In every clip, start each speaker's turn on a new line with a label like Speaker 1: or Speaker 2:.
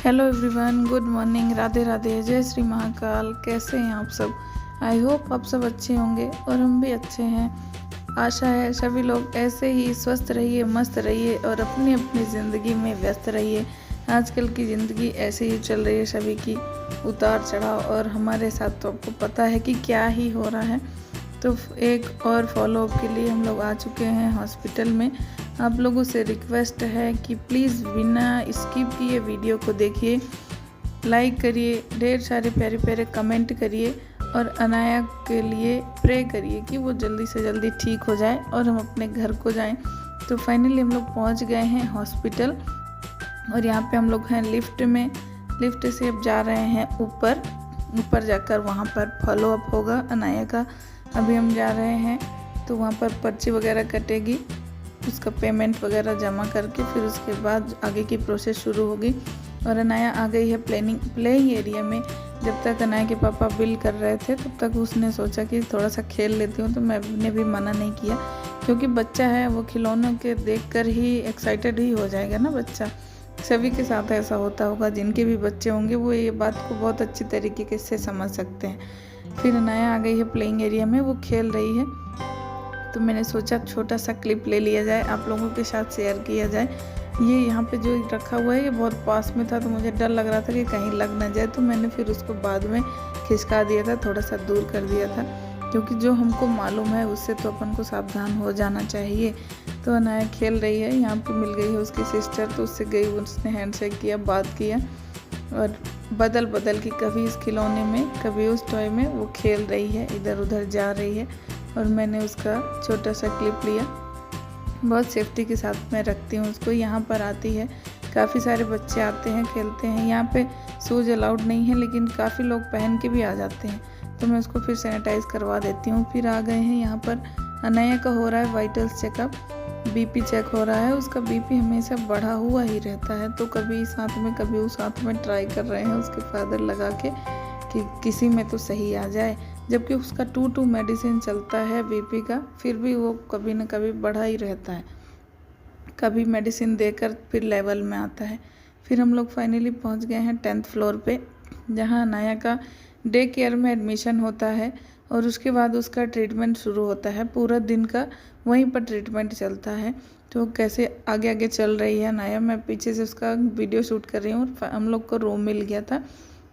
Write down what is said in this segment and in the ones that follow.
Speaker 1: Hello everyone, good morning, Radhe Radhe, जय श्री महाकाल। कैसे हैं आप सब? आई होप आप सब अच्छे होंगे और हम भी अच्छे हैं। आशा है सभी लोग ऐसे ही स्वस्थ रहिए, मस्त रहिए और अपनी अपनी ज़िंदगी में व्यस्त रहिए। आजकल की ज़िंदगी ऐसे ही चल रही है, सभी की उतार चढ़ाव, और हमारे साथ तो आपको पता है कि क्या ही हो रहा है। तो एक और फॉलोअप के लिए हम लोग आ चुके हैं हॉस्पिटल में। आप लोगों से रिक्वेस्ट है कि प्लीज़ बिना स्किप किए वीडियो को देखिए, लाइक करिए, ढेर सारे प्यारे प्यारे कमेंट करिए और अनाया के लिए प्रे करिए कि वो जल्दी से जल्दी ठीक हो जाए और हम अपने घर को जाएं। तो फाइनली हम लोग पहुंच गए हैं हॉस्पिटल और यहाँ पे हम लोग हैं लिफ्ट में। लिफ्ट से अब जा रहे हैं ऊपर जाकर वहाँ पर फॉलोअप होगा अनाया का। अभी हम जा रहे हैं तो वहाँ पर पर्ची वगैरह कटेगी, उसका पेमेंट वगैरह जमा करके फिर उसके बाद आगे की प्रोसेस शुरू होगी। और अनाया आ गई है प्लेइंग एरिया में। जब तक अनाया के पापा बिल कर रहे थे तब तक उसने सोचा कि थोड़ा सा खेल लेती हूँ, तो मैंने भी मना नहीं किया क्योंकि बच्चा है, वो खिलौनों के देखकर ही एक्साइटेड ही हो जाएगा ना बच्चा। सभी के साथ ऐसा होता होगा, जिनके भी बच्चे होंगे वो ये बात को बहुत अच्छी तरीके से समझ सकते हैं। फिर अनाया आ गई है प्लेइंग एरिया में, वो खेल रही है। तो मैंने सोचा छोटा सा क्लिप ले लिया जाए, आप लोगों के साथ शेयर किया जाए। ये यहाँ पे जो रखा हुआ है ये बहुत पास में था, तो मुझे डर लग रहा था कि कहीं लग ना जाए, तो मैंने फिर उसको बाद में खिसका दिया था, थोड़ा सा दूर कर दिया था, क्योंकि जो हमको मालूम है उससे तो अपन को सावधान हो जाना चाहिए। तो अनाया खेल रही है, यहाँ पे मिल गई है उसकी सिस्टर, तो उससे गई, उसने हैंडशेक किया, बात किया और बदल बदल के कभी इस खिलौने में कभी उस टॉय में वो खेल रही है, इधर उधर जा रही है। और मैंने उसका छोटा सा क्लिप लिया, बहुत सेफ्टी के साथ मैं रखती हूँ उसको। यहाँ पर आती है, काफ़ी सारे बच्चे आते हैं, खेलते हैं। यहाँ पे शूज़ अलाउड नहीं है, लेकिन काफ़ी लोग पहन के भी आ जाते हैं, तो मैं उसको फिर सैनिटाइज़ करवा देती हूँ। फिर आ गए हैं यहाँ पर अनाया का हो रहा है वाइटल्स चेकअप, बीपी चेक हो रहा है। उसका बीपी हमेशा बढ़ा हुआ ही रहता है, तो कभी इस हाथ में कभी उस हाथ में ट्राई कर रहे हैं उसके फादर लगा के कि किसी में तो सही आ जाए, जबकि उसका 2 मेडिसिन चलता है बीपी का, फिर भी वो कभी न कभी बढ़ा ही रहता है। कभी मेडिसिन देकर फिर लेवल में आता है। फिर हम लोग फाइनली पहुंच गए हैं 10th फ्लोर पे, जहां अनाया का डे केयर में एडमिशन होता है और उसके बाद उसका ट्रीटमेंट शुरू होता है। पूरा दिन का वहीं पर ट्रीटमेंट चलता है। तो कैसे आगे आगे चल रही है अनाया, मैं पीछे से उसका वीडियो शूट कर रही हूँ। और हम लोग को रूम मिल गया था,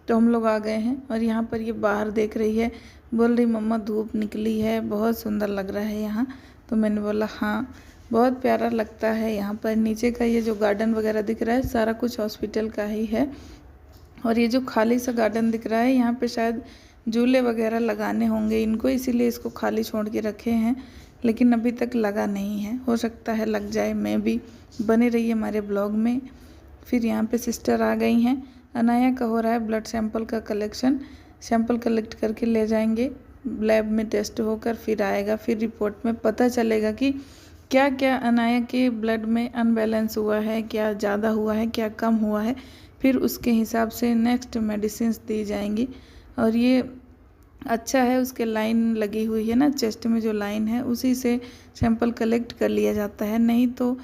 Speaker 1: तो हम लोग आ गए हैं। और यहाँ पर ये बाहर देख रही है, बोल रही मम्मा धूप निकली है, बहुत सुंदर लग रहा है यहाँ। तो मैंने बोला हाँ, बहुत प्यारा लगता है यहाँ पर। नीचे का ये जो गार्डन वगैरह दिख रहा है सारा कुछ हॉस्पिटल का ही है। और ये जो खाली सा गार्डन दिख रहा है, यहाँ पे शायद झूले वगैरह लगाने होंगे इनको, इसीलिए इसको खाली छोड़ के रखे हैं, लेकिन अभी तक लगा नहीं है, हो सकता है लग जाए। मैं भी बने रही हमारे ब्लॉग में। फिर यहाँ पे सिस्टर आ गई हैं। अनाया का हो रहा है ब्लड सैंपल का कलेक्शन, सैंपल कलेक्ट करके ले जाएंगे, लैब में टेस्ट होकर फिर आएगा। फिर रिपोर्ट में पता चलेगा कि क्या क्या अनाया के ब्लड में अनबैलेंस हुआ है, क्या ज़्यादा हुआ है, क्या कम हुआ है। फिर उसके हिसाब से नेक्स्ट मेडिसिन दी जाएंगी। और ये अच्छा है, उसके लाइन लगी हुई है ना, चेस्ट में जो लाइन है उसी से सैंपल कलेक्ट कर लिया जाता है। नहीं तो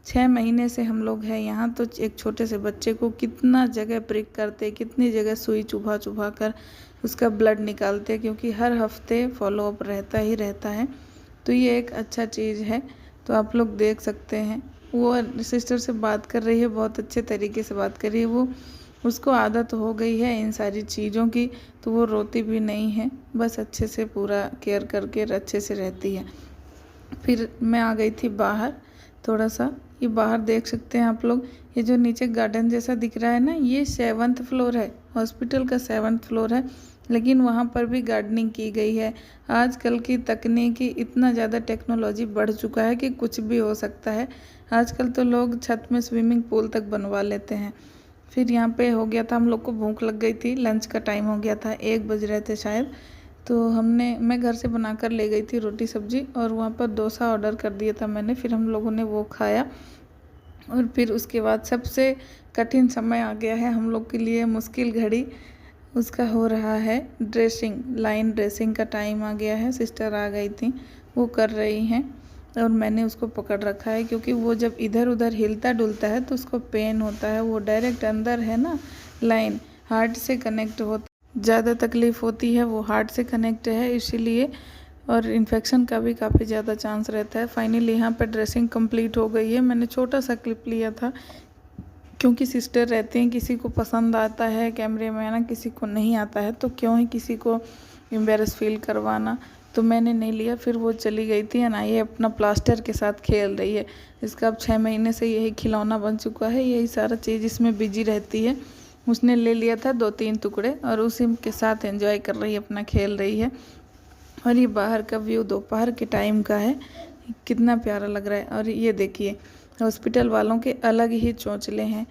Speaker 1: 6 महीने से हम लोग हैं यहाँ, तो एक छोटे से बच्चे को कितना जगह प्रिक करते, कितनी जगह सुई चुभा कर उसका ब्लड निकालते, क्योंकि हर हफ्ते फॉलोअप रहता ही रहता है। तो ये एक अच्छा चीज़ है, तो आप लोग देख सकते हैं। वो सिस्टर से बात कर रही है, बहुत अच्छे तरीके से बात कर रही है। वो उसको आदत हो गई है इन सारी चीज़ों की, तो वो रोती भी नहीं है, बस अच्छे से पूरा केयर करके अच्छे से रहती है। फिर मैं आ गई थी बाहर थोड़ा सा, ये बाहर देख सकते हैं आप लोग, ये जो नीचे गार्डन जैसा दिख रहा है ना, ये 7th फ्लोर है, हॉस्पिटल का 7th फ्लोर है, लेकिन वहाँ पर भी गार्डनिंग की गई है। आजकल की तकनीकी इतना ज़्यादा टेक्नोलॉजी बढ़ चुका है कि कुछ भी हो सकता है। आजकल तो लोग छत में स्विमिंग पूल तक बनवा लेते हैं। फिर यहाँ पे हो गया था, हम लोग को भूख लग गई थी, लंच का टाइम हो गया था, 1 बज रहे थे शायद। तो मैं घर से बनाकर ले गई थी रोटी सब्जी, और वहाँ पर डोसा ऑर्डर कर दिया था मैंने। फिर हम लोगों ने वो खाया, और फिर उसके बाद सबसे कठिन समय आ गया है हम लोग के लिए, मुश्किल घड़ी, उसका हो रहा है ड्रेसिंग, लाइन ड्रेसिंग का टाइम आ गया है। सिस्टर आ गई थी, वो कर रही हैं, और मैंने उसको पकड़ रखा है, क्योंकि वो जब इधर उधर हिलता डुलता है तो उसको पेन होता है। वो डायरेक्ट अंदर है ना, लाइन हार्ट से कनेक्ट होती, ज़्यादा तकलीफ़ होती है वो हार्ट से कनेक्ट है इसीलिए, और इन्फेक्शन का भी काफ़ी ज़्यादा चांस रहता है। फाइनली यहाँ पर ड्रेसिंग कंप्लीट हो गई है। मैंने छोटा सा क्लिप लिया था क्योंकि सिस्टर रहते हैं, किसी को पसंद आता है कैमरे में आना, किसी को नहीं आता है, तो क्यों ही किसी को एम्बेरस फील करवाना, तो मैंने नहीं लिया। फिर वो चली गई थी ना, ये अपना प्लास्टर के साथ खेल रही है। इसका अब 6 महीने से यही खिलौना बन चुका है, यही सारा चीज़ इसमें बिजी रहती है। उसने ले लिया था 2-3 टुकड़े और उसी के साथ एंजॉय कर रही है, अपना खेल रही है। और ये बाहर का व्यू दोपहर के टाइम का है, कितना प्यारा लग रहा है। और ये देखिए हॉस्पिटल वालों के अलग ही चौंचले हैं,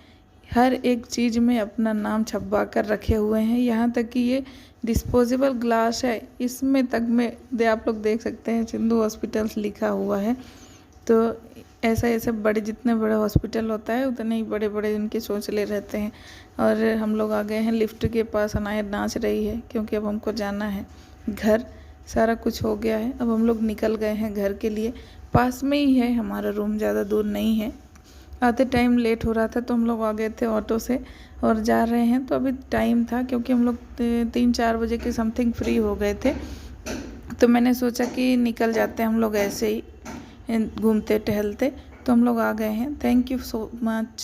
Speaker 1: हर एक चीज़ में अपना नाम छपवा कर रखे हुए हैं। यहाँ तक कि ये डिस्पोजेबल ग्लास है, इसमें तक में आप लोग देख सकते हैं सिंधु हॉस्पिटल्स लिखा हुआ है। तो ऐसे बड़े, जितने बड़े हॉस्पिटल होता है उतने ही बड़े बड़े इनके चौंचले रहते हैं। और हम लोग आ गए हैं लिफ्ट के पास, अनाया नाच रही है क्योंकि अब हमको जाना है घर। सारा कुछ हो गया है, अब हम लोग निकल गए हैं घर के लिए। पास में ही है हमारा रूम, ज़्यादा दूर नहीं है। आते टाइम लेट हो रहा था तो हम लोग आ गए थे ऑटो से और जा रहे हैं। तो अभी टाइम था क्योंकि हम लोग 3-4 बजे के समथिंग फ्री हो गए थे, तो मैंने सोचा कि निकल जाते हैं हम लोग ऐसे ही घूमते टहलते। तो हम लोग आ गए हैं। Thank you so much.